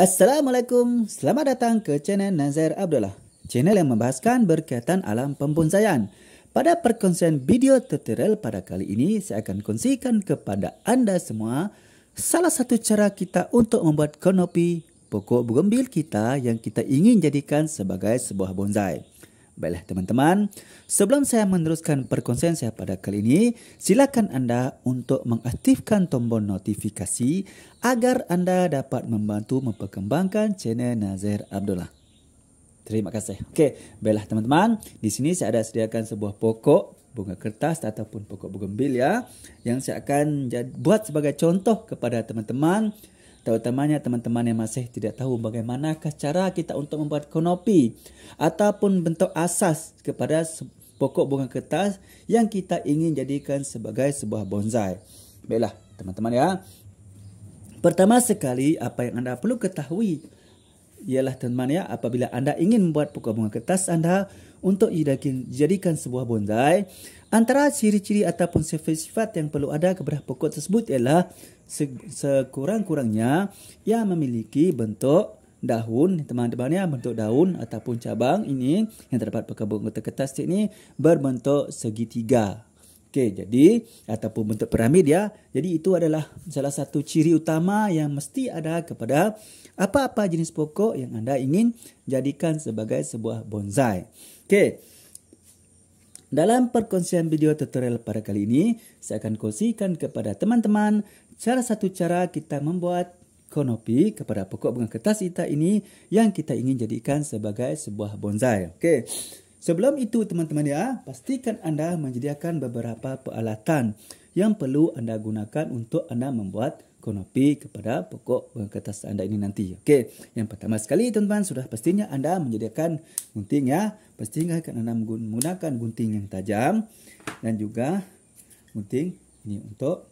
Assalamualaikum, selamat datang ke channel Nazir Abdullah, channel yang membahaskan berkaitan alam pembonsaian. Pada perkongsian video tutorial pada kali ini, saya akan kongsikan kepada anda semua salah satu cara kita untuk membuat kanopi pokok bugambil kita yang kita ingin jadikan sebagai sebuah bonsai. Baiklah teman-teman, sebelum saya meneruskan perkongsian saya pada kali ini, silakan anda untuk mengaktifkan tombol notifikasi agar anda dapat membantu memperkembangkan channel Nazir Abdullah. Terima kasih. Okey, baiklah teman-teman, di sini saya ada sediakan sebuah pokok bunga kertas ataupun pokok bugambil ya, yang saya akan buat sebagai contoh kepada teman-teman. Terutamanya teman-teman yang masih tidak tahu bagaimanakah cara kita untuk membuat kanopi ataupun bentuk asas kepada pokok bunga kertas yang kita ingin jadikan sebagai sebuah bonsai. Baiklah teman-teman ya. Pertama sekali apa yang anda perlu ketahui ialah teman-teman ya, apabila anda ingin membuat pokok bunga kertas anda untuk dijadikan sebuah bonsai, antara ciri-ciri ataupun sifat-sifat yang perlu ada kepada pokok tersebut ialah sekurang-kurangnya ia memiliki bentuk daun, teman-teman ya, bentuk daun ataupun cabang ini yang terdapat pada bunga kertas ini berbentuk segitiga. Okey, jadi ataupun bentuk piramid ya. Jadi itu adalah salah satu ciri utama yang mesti ada kepada apa-apa jenis pokok yang anda ingin jadikan sebagai sebuah bonsai. Okey. Dalam perkongsian video tutorial pada kali ini, saya akan kongsikan kepada teman-teman salah satu cara kita membuat kanopi kepada pokok bunga kertas kita ini yang kita ingin jadikan sebagai sebuah bonsai. Okey. Sebelum itu teman-teman ya, pastikan anda menyediakan beberapa peralatan yang perlu anda gunakan untuk anda membuat kanopi kepada pokok bunga kertas anda ini nanti. Okey, yang pertama sekali teman-teman, sudah pastinya anda menyediakan gunting ya. Pastikan anda menggunakan gunting yang tajam dan juga gunting ini untuk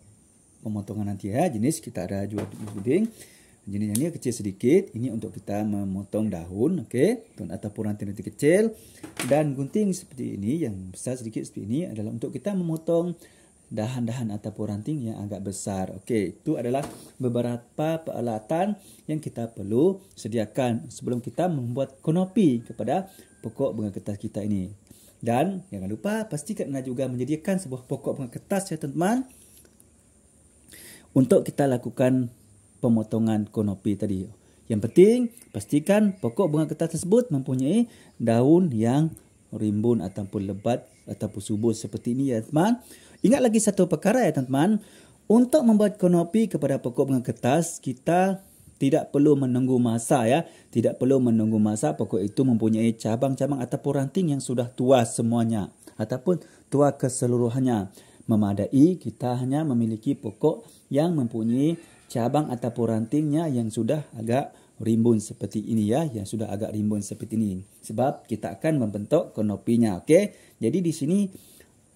pemotongan nanti ya. Jenis kita ada dua gunting. Jenis ini kecil sedikit, ini untuk kita memotong daun, okey, ataupun ranting-ranting kecil. Dan gunting seperti ini yang besar sedikit seperti ini adalah untuk kita memotong dahan-dahan ataupun ranting yang agak besar. Okey, itu adalah beberapa peralatan yang kita perlu sediakan sebelum kita membuat kanopi kepada pokok bunga kertas kita ini. Dan jangan lupa pastikan anda juga menyediakan sebuah pokok bunga kertas ya teman-teman, untuk kita lakukan pemotongan kanopi tadi. Yang penting pastikan pokok bunga kertas tersebut mempunyai daun yang rimbun ataupun lebat ataupun subur seperti ini ya teman. Ingat lagi satu perkara ya teman-teman, untuk membuat kanopi kepada pokok bunga kertas kita tidak perlu menunggu masa ya. Tidak perlu menunggu masa pokok itu mempunyai cabang-cabang ataupun ranting yang sudah tua semuanya ataupun tua keseluruhannya. Memadai kita hanya memiliki pokok yang mempunyai cabang ataupun rantingnya yang sudah agak rimbun seperti ini ya, yang sudah agak rimbun seperti ini. Sebab kita akan membentuk kanopinya. Okey. Jadi di sini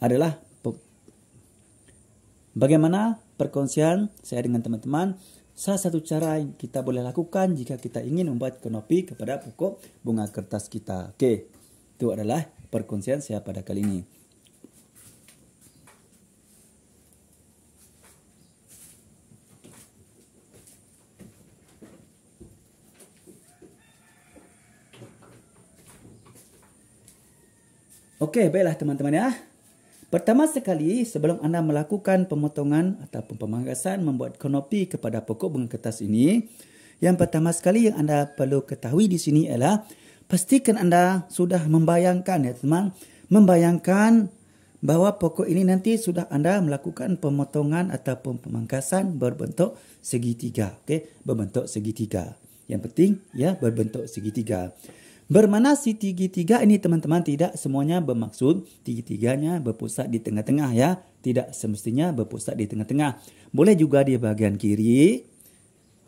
adalah bagaimana perkongsian saya dengan teman-teman. Salah satu cara yang kita boleh lakukan jika kita ingin membuat kanopi kepada pokok bunga kertas kita. Okey. Itu adalah perkongsian saya pada kali ini. Okey, baiklah teman-teman ya. Pertama sekali, sebelum anda melakukan pemotongan ataupun pemangkasan membuat kanopi kepada pokok bunga kertas ini, yang pertama sekali yang anda perlu ketahui di sini ialah pastikan anda sudah membayangkan ya teman, membayangkan bahawa pokok ini nanti sudah anda melakukan pemotongan ataupun pemangkasan berbentuk segitiga. Okey, berbentuk segitiga. Yang penting ya, berbentuk segitiga. Bermana segitiga ini teman-teman tidak semuanya bermaksud tiga-tiganya berpusat di tengah-tengah ya. Tidak semestinya berpusat di tengah-tengah. Boleh juga di bahagian kiri.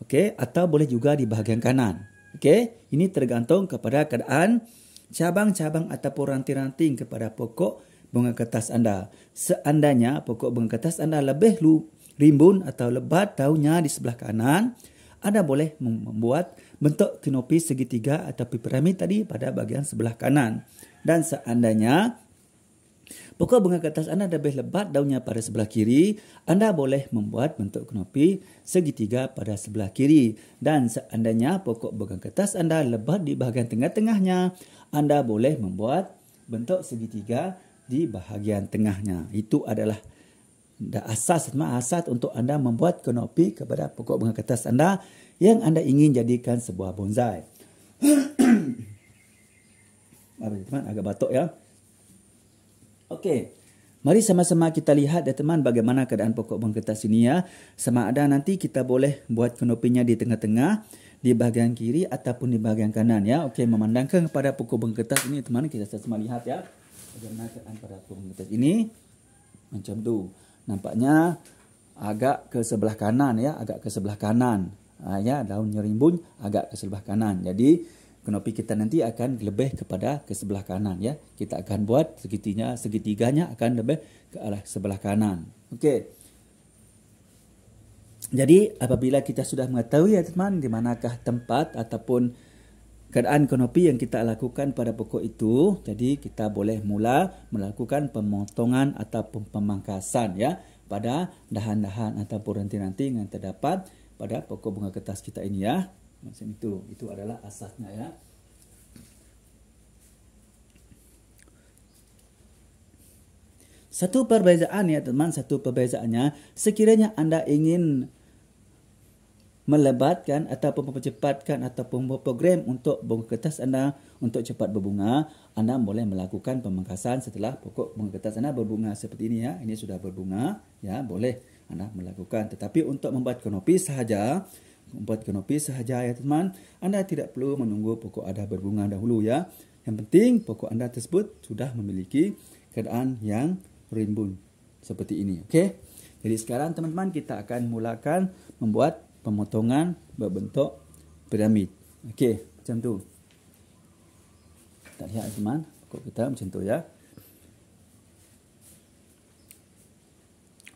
Okey, atau boleh juga di bahagian kanan. Okey, ini tergantung kepada keadaan cabang-cabang ataupun ranting-ranting kepada pokok bunga kertas anda. Seandainya pokok bunga kertas anda lebih rimbun atau lebat daunnya di sebelah kanan, anda boleh membuat bentuk kanopi segitiga atau piramid tadi pada bahagian sebelah kanan. Dan seandainya pokok bunga kertas anda lebih lebat daunnya pada sebelah kiri, anda boleh membuat bentuk kanopi segitiga pada sebelah kiri. Dan seandainya pokok bunga kertas anda lebat di bahagian tengah-tengahnya, anda boleh membuat bentuk segitiga di bahagian tengahnya. Itu adalah asas untuk anda membuat kanopi kepada pokok bunga kertas anda yang anda ingin jadikan sebuah bonsai. Teman, agak batuk ya. Okey. Mari sama-sama kita lihat ya teman bagaimana keadaan pokok bunga kertas ini ya. Sama ada nanti kita boleh buat kanopinya di tengah-tengah, di bahagian kiri ataupun di bahagian kanan ya. Okey, memandangkan kepada pokok bunga kertas ini teman, kita sama lihat ya. Bagaimana keadaan pada pokok bunga kertas ini. Macam tu. Nampaknya agak ke sebelah kanan ya, agak ke sebelah kanan. Ya, daunnya rimbun agak ke sebelah kanan. Jadi kanopi kita nanti akan lebih kepada ke sebelah kanan ya. Kita akan buat segitiganya akan lebih ke arah sebelah kanan. Okey. Jadi apabila kita sudah mengetahui ya teman di manakah tempat ataupun keadaan kanopi yang kita lakukan pada pokok itu, jadi kita boleh mula melakukan pemotongan ataupun pemangkasan ya pada dahan-dahan ataupun ranting-ranting yang terdapat pada pokok bunga kertas kita ini ya. Macam itu. Itu adalah asasnya ya. Satu perbezaan ya teman, satu perbezaannya sekiranya anda ingin melebatkan ataupun mempercepatkan ataupun memprogram untuk bunga kertas anda untuk cepat berbunga, anda boleh melakukan pemangkasan setelah pokok bunga kertas anda berbunga seperti ini ya. Ini sudah berbunga ya, boleh anda melakukan. Tetapi untuk membuat kanopi sahaja ya teman, anda tidak perlu menunggu pokok anda berbunga dahulu ya. Yang penting pokok anda tersebut sudah memiliki keadaan yang rimbun seperti ini. Okey. Jadi sekarang teman-teman kita akan mulakan membuat pemotongan berbentuk piramid. Okey, macam tu. Kita lihat teman, pokok kita macam tu ya.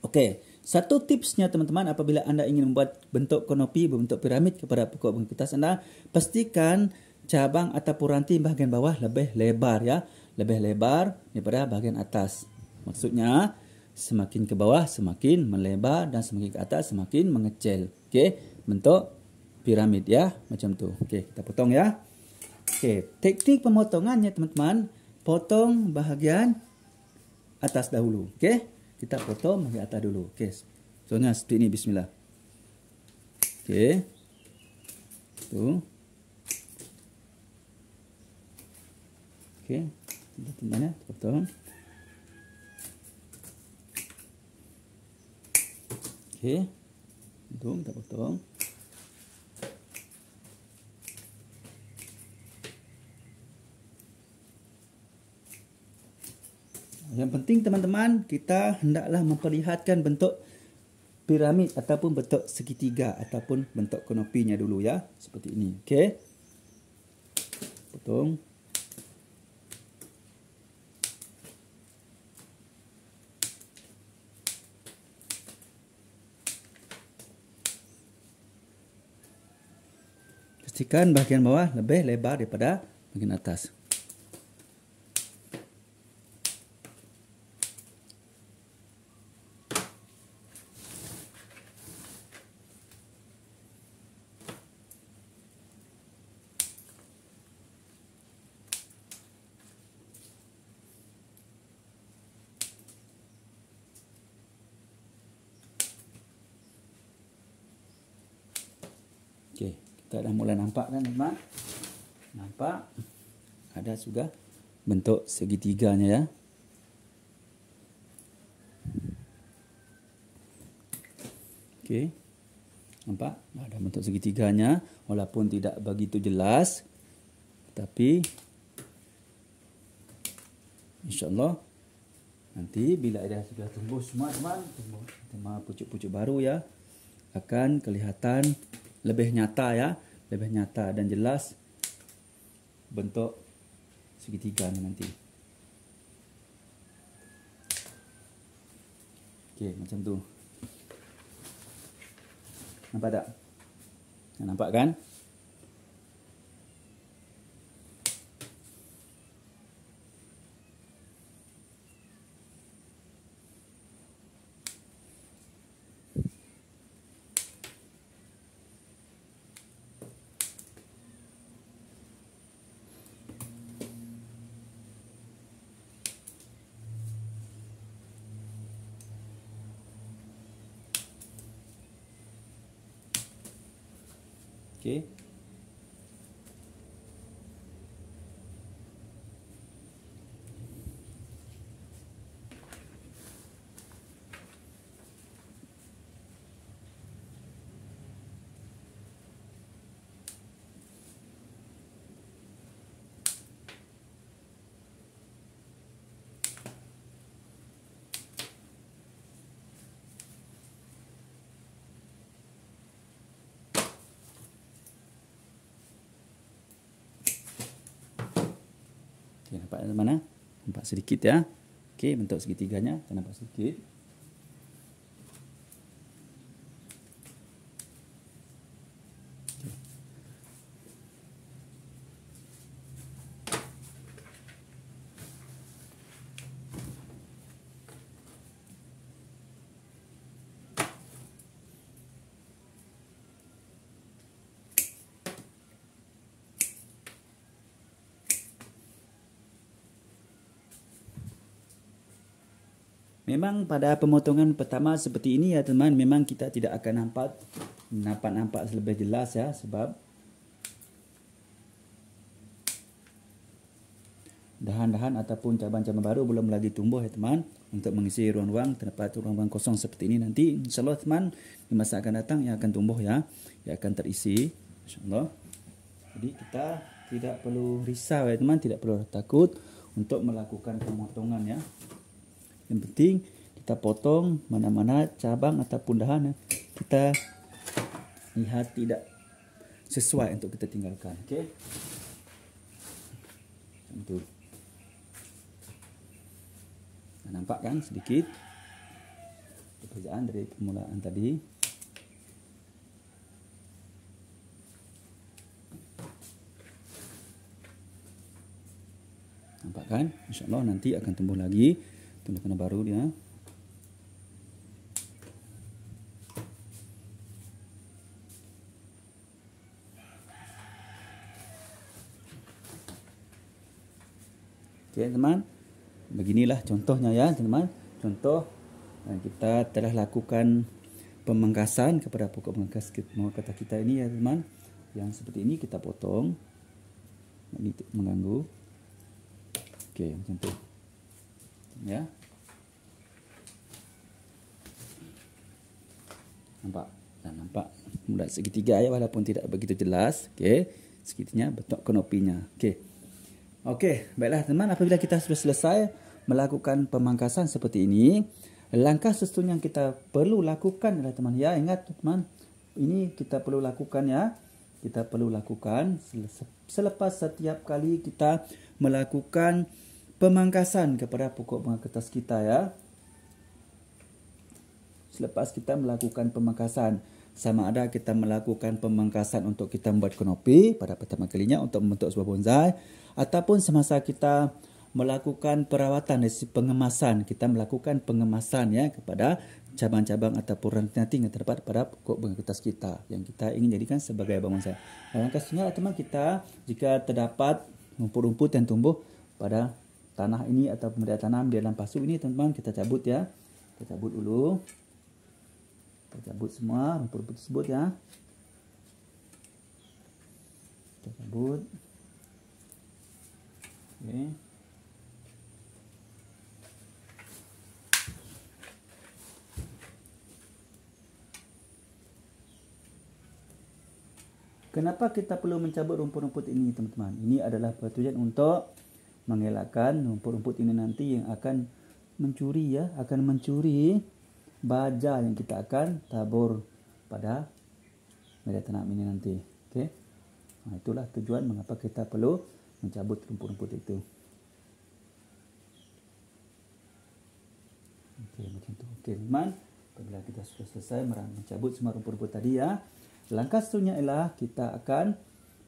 Okey, satu tipsnya teman-teman apabila anda ingin membuat bentuk kanopi berbentuk piramid kepada pokok bunga kertas anda, pastikan cabang ataupun ranting bahagian bawah lebih lebar ya, lebih lebar daripada bahagian atas. Maksudnya semakin ke bawah semakin melebar dan semakin ke atas semakin mengecil. Okey, bentuk piramid ya, macam tu. Okey, kita potong ya. Okey, teknik pemotongannya teman-teman, potong bahagian atas dahulu. Okey, kita potong bahagian atas dulu. Okey, contohnya seperti ini, bismillah. Okey. Tu. Okey, teman-teman ya, potong. Okey. Itu kita potong. Yang penting teman-teman, kita hendaklah memperlihatkan bentuk piramid ataupun bentuk segitiga ataupun bentuk kanopinya dulu ya, seperti ini. Okey. Potong. Pastikan bahagian bawah lebih lebar daripada bahagian atas. Okey, kita dah mula nampak kan teman? Nampak? Ada sudah bentuk segitiganya ya. Okey. Nampak? Ada bentuk segitiganya walaupun tidak begitu jelas. Tapi insya-Allah nanti bila dah sudah tumbuh semua teman, pucuk-pucuk baru ya, akan kelihatan lebih nyata ya, lebih nyata dan jelas bentuk segitiga nanti. Okey, macam tu. Nampak tak? Nampak kan? Okey. Okay, nampak mana? Nampak sedikit ya. Okey, bentuk segitiganya. Kita nampak sedikit. Memang pada pemotongan pertama seperti ini ya teman, memang kita tidak akan nampak lebih jelas ya, sebab dahan-dahan ataupun cabang-cabang baru belum lagi tumbuh ya teman. Untuk mengisi ruang-ruang, terdapat ruang-ruang kosong seperti ini nanti insyaAllah teman, di masa akan datang yang akan tumbuh ya, yang akan terisi insyaAllah. Jadi kita tidak perlu risau ya teman, tidak perlu takut untuk melakukan pemotongan ya. Yang penting kita potong mana-mana cabang ataupun dahan kita lihat tidak sesuai untuk kita tinggalkan. Okey. Macam tu. Nampak kan sedikit pekerjaan dari permulaan tadi. Nampak kan? InsyaAllah nanti akan tumbuh lagi tanda-tanda baru dia. Okey teman, beginilah contohnya ya teman. Contoh kita telah lakukan pemangkasan kepada pokok pemangkasan kita ini ya teman. Yang seperti ini kita potong. Ini mengganggu. Okey, macam tu. Ya. Nampak mudah segitiga ya, walaupun tidak begitu jelas. Okey, segitinya bentuk kanopinya. Okey, baiklah teman, apabila kita sudah selesai melakukan pemangkasan seperti ini, langkah seterusnya yang kita perlu lakukan adalah teman ya, ingat teman, ini kita perlu lakukan ya. Kita perlu lakukan selepas setiap kali kita melakukan pemangkasan kepada pokok bunga kertas kita ya. Selepas kita melakukan pemangkasan, sama ada kita melakukan pemangkasan untuk kita membuat kanopi pada pertama kalinya untuk membentuk sebuah bonsai, ataupun semasa kita melakukan perawatan dari pengemasan, kita melakukan pengemasan ya kepada cabang-cabang ataupun ranting yang terdapat pada pokok bunga kertas kita yang kita ingin jadikan sebagai bonsai. Langkah seterusnya teman, kita jika terdapat rumput-rumput yang tumbuh pada tanah ini atau media tanam di dalam pasu ini teman-teman, kita cabut ya. Kita cabut dulu. Kita cabut semua rumput-rumput tersebut ya. Kita cabut. Okey. Kenapa kita perlu mencabut rumput-rumput ini teman-teman? Ini adalah bertujuan untuk mengelakkan rumput-rumput ini nanti yang akan mencuri ya, akan mencuri baja yang kita akan tabur pada media tanam ini nanti. Okey. Nah, itulah tujuan mengapa kita perlu mencabut rumput-rumput itu. Okey, macam tu. Okey, teman. Apabila kita sudah selesai mencabut semua rumput-rumput tadi ya, langkah seterusnya ialah kita akan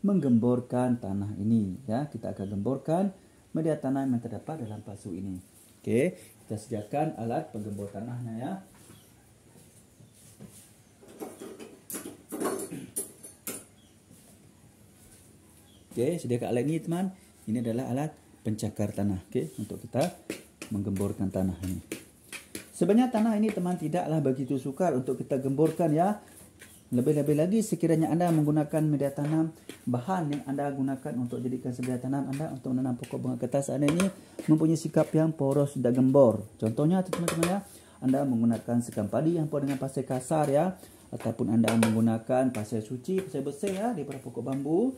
menggemborkan tanah ini ya. Kita akan gemborkan media tanam yang terdapat dalam pasu ini. Okey, kita sediakan alat penggembor tanahnya ya. Okey, sediakan alat ini teman. Ini adalah alat pencakar tanah. Okey, untuk kita menggemborkan tanah ini. Sebenarnya tanah ini teman tidaklah begitu sukar untuk kita gemborkan ya. Lebih-lebih lagi sekiranya anda menggunakan media tanam, bahan yang anda gunakan untuk jadikan media tanam anda untuk menanam pokok bunga kertas anda ini mempunyai sikap yang poros dan gembor. Contohnya teman-teman ya, anda menggunakan sekam padi yang penuh dengan pasir kasar ya, ataupun anda menggunakan pasir suci, pasir bersih ya daripada pokok bambu.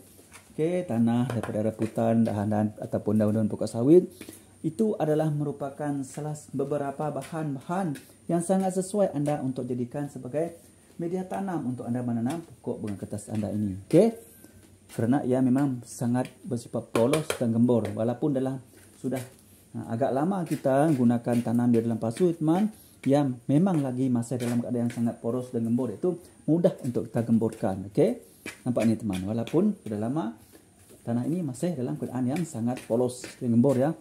Okey, tanah daripada reputan, dahan ataupun daun-daun pokok sawit. Itu adalah merupakan beberapa bahan-bahan yang sangat sesuai anda untuk jadikan sebagai media tanam untuk anda menanam pokok bunga kertas anda ini. Okey. Kerana ia memang sangat bersifat polos dan gembor. Walaupun dalam sudah agak lama kita gunakan tanam di dalam pasu teman, yang memang lagi masih dalam keadaan yang sangat poros dan gembor, itu mudah untuk kita gemborkan. Okey. Nampak ni teman, walaupun sudah lama tanah ini masih dalam keadaan yang sangat polos dan gembor ya.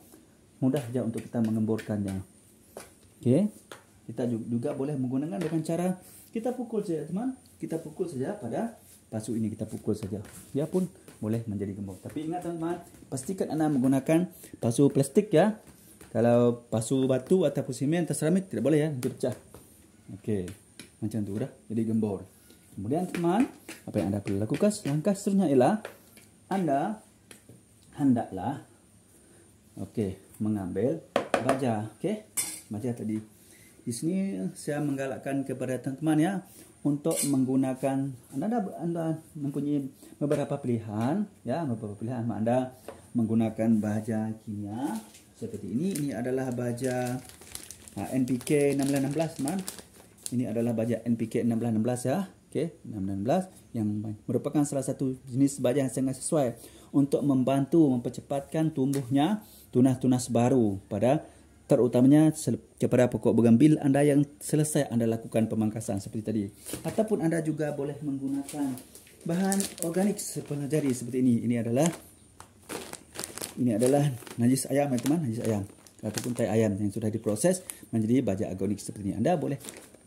Mudah saja untuk kita mengemborkannya. Okey. Kita juga boleh menggunakan dengan cara kita pukul saja teman. Kita pukul saja pada pasu ini, kita pukul saja. Dia pun boleh menjadi gembor. Tapi ingat teman-teman, pastikan anda menggunakan pasu plastik ya. Kalau pasu batu ataupun semen atau seramik tidak boleh ya, nanti pecah. Okey. Macam tu dah jadi gembor. Kemudian teman, apa yang anda perlu lakukan langkah seterusnya ialah anda hendaklah mengambil baja. Okey, baja tadi. Di sini saya menggalakkan kepada teman-teman ya untuk menggunakan anda mempunyai beberapa pilihan ya, beberapa pilihan anda menggunakan baja kimia seperti ini. Ini adalah baja NPK 1616 teman. Ini adalah baja NPK 1616 ya. Okey, 1616 yang merupakan salah satu jenis baja yang sangat sesuai untuk membantu mempercepatkan tumbuhnya tunas-tunas baru pada terutamanya kepada pokok bougainville anda yang selesai anda lakukan pemangkasan seperti tadi. Ataupun anda juga boleh menggunakan bahan organik sepelajari seperti ini. Ini adalah najis ayam ya teman, najis ayam ataupun tai ayam yang sudah diproses menjadi baja organik seperti ini. Anda boleh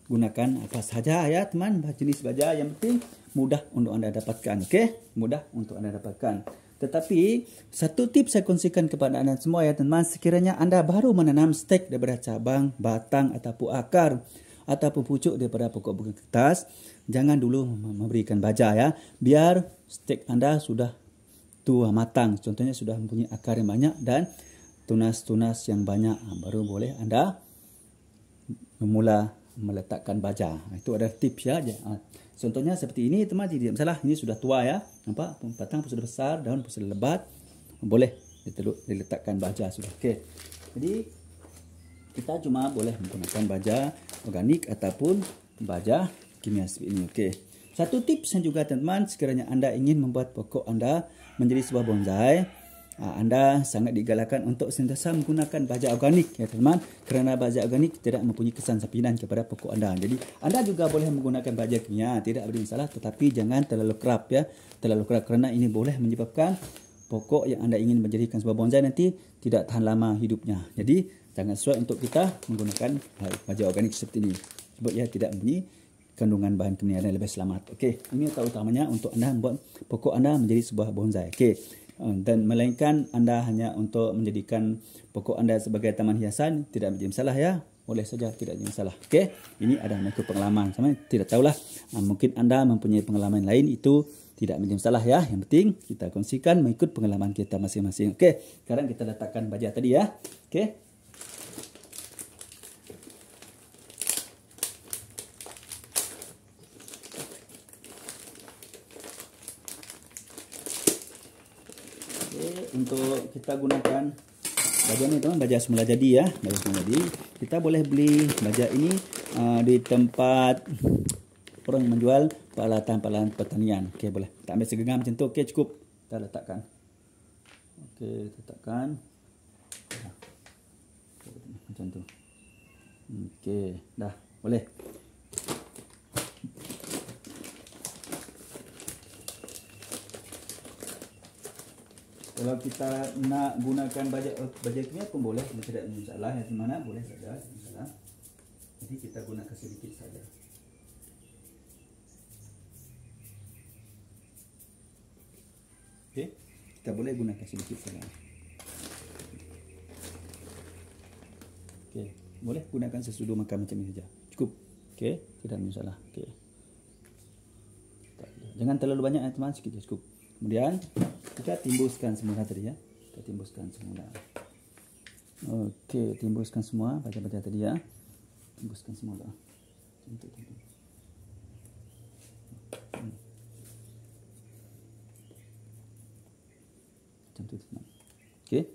gunakan apa sahaja ya teman, jenis baja, yang penting mudah untuk anda dapatkan. Okey, mudah untuk anda dapatkan. Tetapi satu tips saya kongsikan kepada anda semua ya teman, sekiranya anda baru menanam stek daripada cabang, batang ataupun akar ataupun pucuk daripada pokok bunga kertas, jangan dulu memberikan baja ya. Biar stek anda sudah tua matang, contohnya sudah mempunyai akar yang banyak dan tunas-tunas yang banyak, baru boleh anda memula meletakkan baja. Itu ada tips ya. Contohnya seperti ini teman, tidak masalah. Ini sudah tua ya. Nampak? Batang pun sudah besar, daun pun sudah lebat. Boleh diletakkan baja sudah. Okey. Jadi kita cuma boleh menggunakan baja organik ataupun baja kimia seperti ini. Okey. Satu tips yang juga teman, sekiranya anda ingin membuat pokok anda menjadi sebuah bonsai, anda sangat digalakkan untuk sentiasa menggunakan baja organik ya teman, kerana baja organik tidak mempunyai kesan sapinan kepada pokok anda. Jadi anda juga boleh menggunakan baja kimia, tidak ada masalah, tetapi jangan terlalu kerap ya, terlalu kerap, kerana ini boleh menyebabkan pokok yang anda ingin menjadikan sebuah bonsai nanti tidak tahan lama hidupnya. Jadi jangan sesuai untuk kita menggunakan baja organik seperti ini, sebab ia tidak mempunyai kandungan bahan kimia yang lebih selamat. Okey, ini terutamanya untuk anda membuat pokok anda menjadi sebuah bonsai. Okey. Dan melainkan anda hanya untuk menjadikan pokok anda sebagai taman hiasan, tidak menjadi masalah ya. Boleh saja, tidak menjadi masalah. Okey, ini adalah mengikut pengalaman. Sama tidak tahulah, mungkin anda mempunyai pengalaman lain, itu tidak menjadi masalah ya. Yang penting kita kongsikan mengikut pengalaman kita masing-masing. Okey, sekarang kita letakkan baja tadi ya. Okey. Untuk kita gunakan baja ni teman, baja semula jadi ya, baja semula jadi. Kita boleh beli baja ini di tempat orang menjual peralatan-peralatan pertanian. Okey, boleh. Kita ambil segenggam macam tu. Okey, cukup. Kita letakkan. Okey, letakkan. Macam tu. Okey, dah. Boleh. Kalau kita nak gunakan baja kimia pun boleh, tidak ada masalah ya teman, boleh saja, masalah. Jadi kita gunakan sedikit saja. Okey, kita boleh gunakan sedikit saja. Okey, boleh gunakan sesudu makan macam ini saja. Cukup. Okey, tidak ada masalah. Okey. Jangan terlalu banyak ya teman, sikit cukup. Kemudian kita timbuskan semula tadi ya. Kita timbuskan semula. Okey, timbuskan semua baca-baca tadi ya. Timbuskan semula. Macam tu teman. Okey.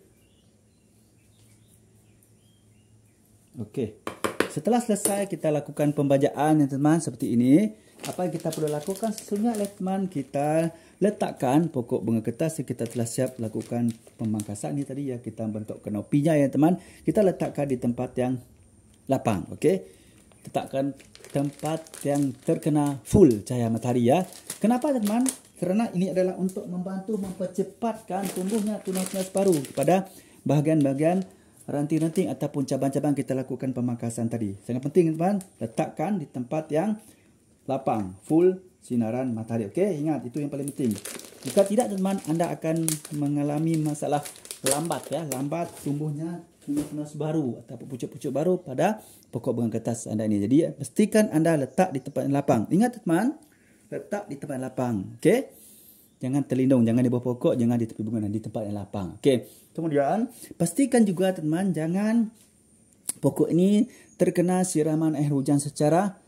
Okey. Setelah selesai kita lakukan pembacaan ya teman seperti ini. Apa yang kita perlu lakukan sesungguhnya teman, kita letakkan pokok bunga kertas yang kita telah siap lakukan pemangkasan ni tadi ya, kita bentuk kanopinya ya teman. Kita letakkan di tempat yang lapang, okey. Letakkan tempat yang terkena full cahaya matahari ya. Kenapa teman? Kerana ini adalah untuk membantu mempercepatkan tumbuhnya tunas-tunas baru pada bahagian-bahagian ranting-ranting ataupun cabang-cabang kita lakukan pemangkasan tadi. Sangat penting teman, letakkan di tempat yang lapang, full sinaran matahari. Okey, ingat itu yang paling penting. Jika tidak teman, anda akan mengalami masalah lambat ya, lambat tumbuhnya tunas baru ataupun pucuk-pucuk baru pada pokok bunga kertas anda ini. Jadi pastikan anda letak di tempat yang lapang. Ingat teman, letak di tempat yang lapang. Okey. Jangan terlindung, jangan di bawah pokok, jangan di tepi bunga, di tempat yang lapang. Okey. Kemudian pastikan juga teman, jangan pokok ini terkena siraman air hujan secara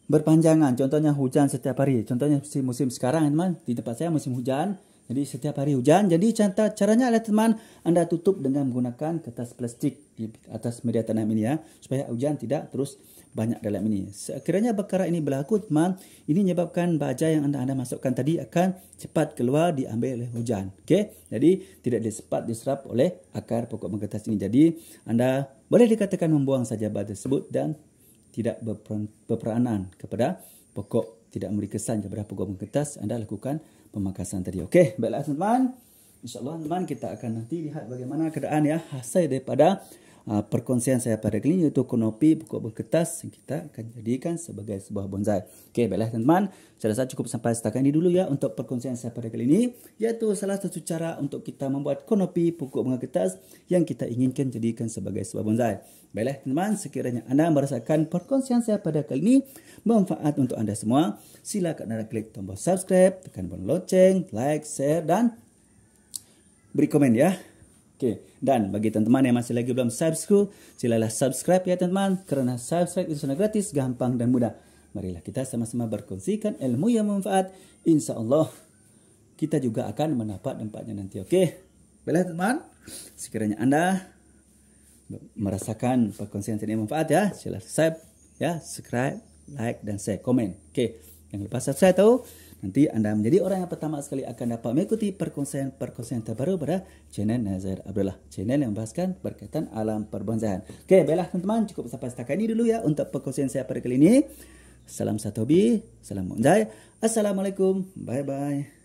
berpanjangan. Contohnya hujan setiap hari. Contohnya musim sekarang teman, di tempat saya musim hujan. Jadi setiap hari hujan. Jadi caranya adalah teman, anda tutup dengan menggunakan kertas plastik di atas media tanam ini ya, supaya hujan tidak terus banyak dalam ini. Sekiranya perkara ini berlaku teman, ini menyebabkan baja yang anda masukkan tadi akan cepat keluar diambil oleh hujan. Okey. Jadi tidak cepat diserap oleh akar pokok bunga kertas ini. Jadi anda boleh dikatakan membuang saja baja tersebut dan tidak berperanan kepada pokok, tidak memberi kesan kepada pokok bunga kertas. Anda lakukan pemangkasan tadi. Okey, baiklah teman-teman. InsyaAllah teman, kita akan nanti lihat bagaimana keadaan ya hasil daripada perkongsian saya pada kali ini, iaitu kanopi pokok bunga kertas yang kita akan jadikan sebagai sebuah bonsai. Okey, baiklah teman-teman. Saya rasa cukup sampai setakat ini dulu ya untuk perkongsian saya pada kali ini, iaitu salah satu cara untuk kita membuat kanopi pokok bunga kertas yang kita inginkan jadikan sebagai sebuah bonsai. Baiklah teman-teman, sekiranya anda merasakan perkongsian saya pada kali ini bermanfaat untuk anda semua, silakan anda klik tombol subscribe, tekan tombol lonceng, like, share dan beri komen ya. Okey, dan bagi teman-teman yang masih lagi belum subscribe, silalah subscribe ya teman-teman, kerana subscribe itu sangat gratis, gampang dan mudah. Marilah kita sama-sama berkongsikan ilmu yang bermanfaat. InsyaAllah kita juga akan mendapat dampaknya nanti. Okey, baiklah teman, sekiranya anda merasakan perkongsian ini bermanfaat ya, silalah subscribe, like dan share, komen. Okey, jangan lupa subscribe tahu. Nanti anda menjadi orang yang pertama sekali akan dapat mengikuti perkongsian terbaru pada channel Nazir Abdullah. Channel yang membahaskan berkaitan alam perbonsaian. Okey, baiklah teman-teman, cukup sampai setakat ini dulu ya untuk perkongsian saya pada kali ini. Salam satu hobi, salam bonsai. Assalamualaikum, bye-bye.